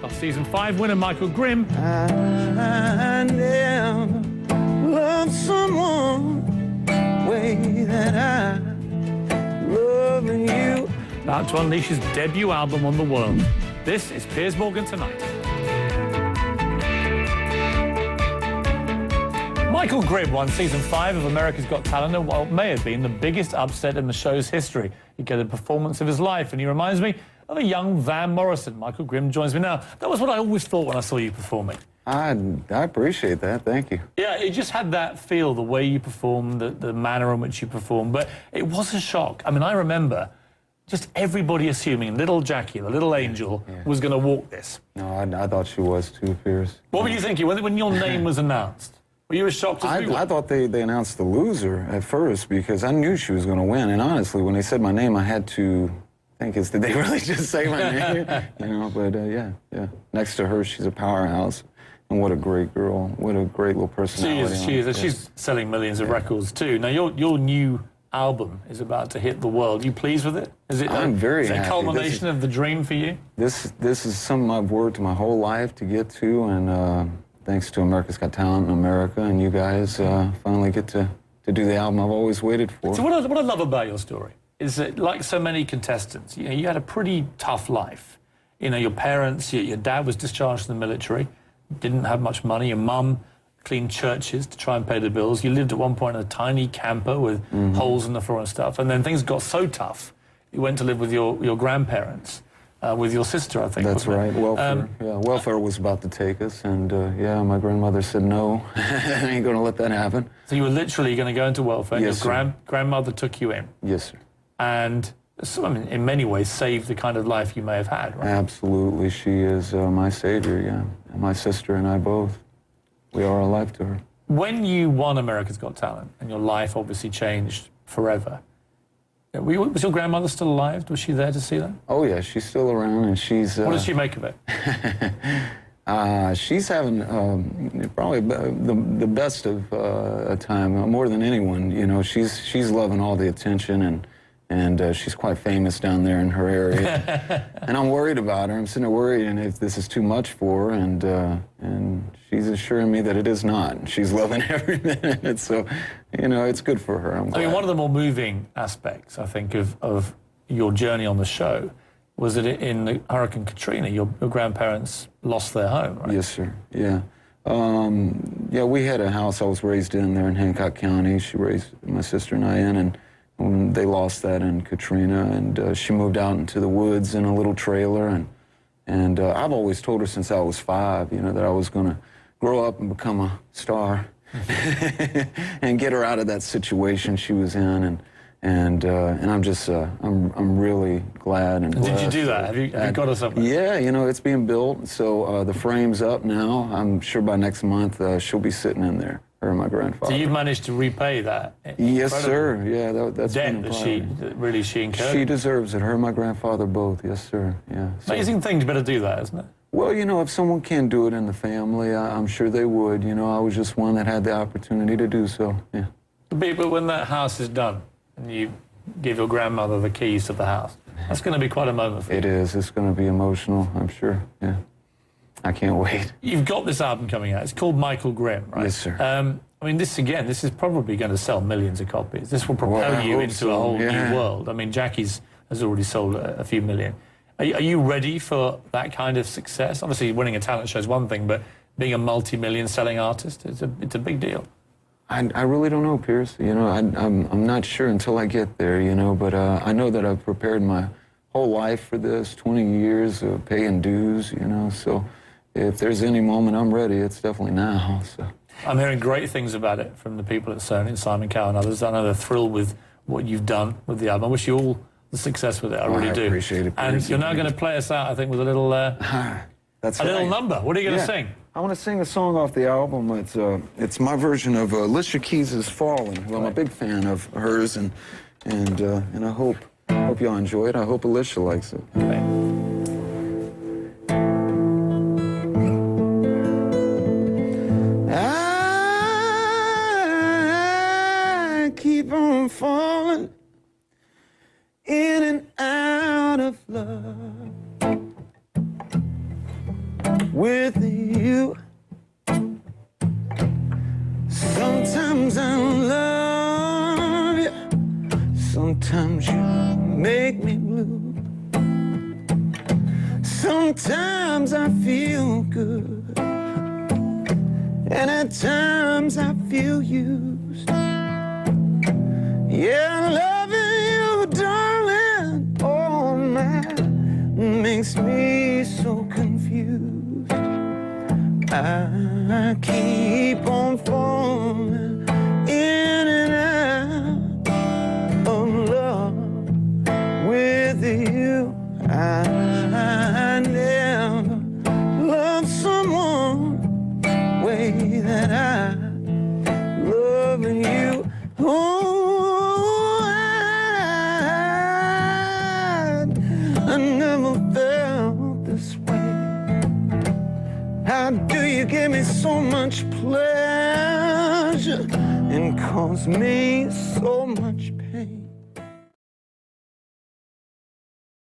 Our season 5 winner, Michael Grimm. I never loved someone the way that I love you. About to unleash his debut album on the world. This is Piers Morgan Tonight. Michael Grimm won season 5 of America's Got Talent in what may have been the biggest upset in the show's history. He get a performance of his life, and he reminds me of a young Van Morrison. Michael Grimm joins me now. That was what I always thought when I saw you performing. I appreciate that. Thank you. Yeah, it just had that feel, the way you performed, the manner in which you performed. But it was a shock. I mean, I remember just everybody assuming little Jackie, the little angel, was going to walk this. No, I thought she was too, Piers. What were you thinking when your name was announced? Were you as shocked as we were? I thought they announced the loser at first because I knew she was going to win. And honestly, when they said my name, I had to think, did they really just say my name? You know, but yeah. Next to her, she's a powerhouse. And what a great girl. What a great little personality. She is. She's selling millions of records too. Now, your new album is about to hit the world. Are you pleased with it? I'm very happy. Is it a culmination of the dream for you? This is something I've worked my whole life to get to, and thanks to America's Got Talent in America, and you guys finally get to do the album I've always waited for. So what I love about your story is that, like so many contestants, you had a pretty tough life. You know, your parents, your dad was discharged from the military, didn't have much money, your mum cleaned churches to try and pay the bills. You lived at one point in a tiny camper with holes in the floor and stuff, and then things got so tough, you went to live with your grandparents. With your sister, I think. That's right. Welfare. Welfare was about to take us, and my grandmother said no. I ain't going to let that happen. So you were literally going to go into welfare. Yes, and your grandmother took you in. Yes, sir. And so, I mean, in many ways, saved the kind of life you may have had, right? Absolutely, she is my savior. Yeah, and my sister and I both. We are alive to her. When you won America's Got Talent, and your life obviously changed forever. Was your grandmother still alive? Was she there to see that? Oh, yeah, she's still around, and she's... What does she make of it? She's having probably the best of a time, more than anyone. You know, she's loving all the attention, and she's quite famous down there in her area. And I'm worried about her. I'm sitting there worrying if this is too much for her, and she's assuring me that it is not. She's loving every minute, so, you know, it's good for her. I mean, one of the more moving aspects, I think, of your journey on the show was that in Hurricane Katrina, your grandparents lost their home, right? Yes, sir, yeah. We had a house I was raised in there in Hancock County. She raised my sister and I in, and they lost that in Katrina, and she moved out into the woods in a little trailer, and I've always told her since I was 5, you know, that I was going to grow up and become a star and get her out of that situation she was in, and I'm just I'm really glad and blessed. Did you do that? Have you got her something? Yeah, you know, it's being built, so the frame's up now. I'm sure by next month she'll be sitting in there. Her and my grandfather. So you've managed to repay that? Yes, sir. Yeah, that's debt that she incurred? She deserves it. Her and my grandfather both. Yes, sir. Yeah. Amazing thing to better do that, isn't it? Well, you know, if someone can do it in the family, I'm sure they would. You know, I was just one that had the opportunity to do so. Yeah. But when that house is done and you give your grandmother the keys to the house, that's going to be quite a moment for you. It is. It's going to be emotional, I'm sure. Yeah. I can't wait. You've got this album coming out. It's called Michael Grimm, right? Yes, sir. I mean, this is probably going to sell millions of copies. This will propel you into a whole new world. I mean, Jackie's has already sold a few million. Are you ready for that kind of success? Obviously, winning a talent show is one thing, but being a multi-million selling artist, it's a big deal. I really don't know, Piers. You know, I'm not sure until I get there, you know, but I know that I've prepared my whole life for this, 20 years of paying dues, you know, so if there's any moment I'm ready, it's definitely now. So I'm hearing great things about it from the people at Sony and Simon Cowell and others. I know they're thrilled with what you've done with the album. I wish you all the success with it. I really do. I appreciate it. And you're now going to play us out, I think, with a little little number. What are you going to sing? I want to sing a song off the album. It's my version of Alicia Keys' "Falling." Well, I'm a big fan of hers, and I hope y'all enjoy it. I hope Alicia likes it. Okay. Keep on falling in and out of love. with you. Sometimes I love you, sometimes you make me blue. Sometimes I feel good, and at times I feel used. Yeah, loving you, darling, oh man, makes me so confused. I keep on falling in and out of love with you. I never loved someone the way that I love you. Oh, I never felt this way. How do you give me so much pleasure and cause me so much pain?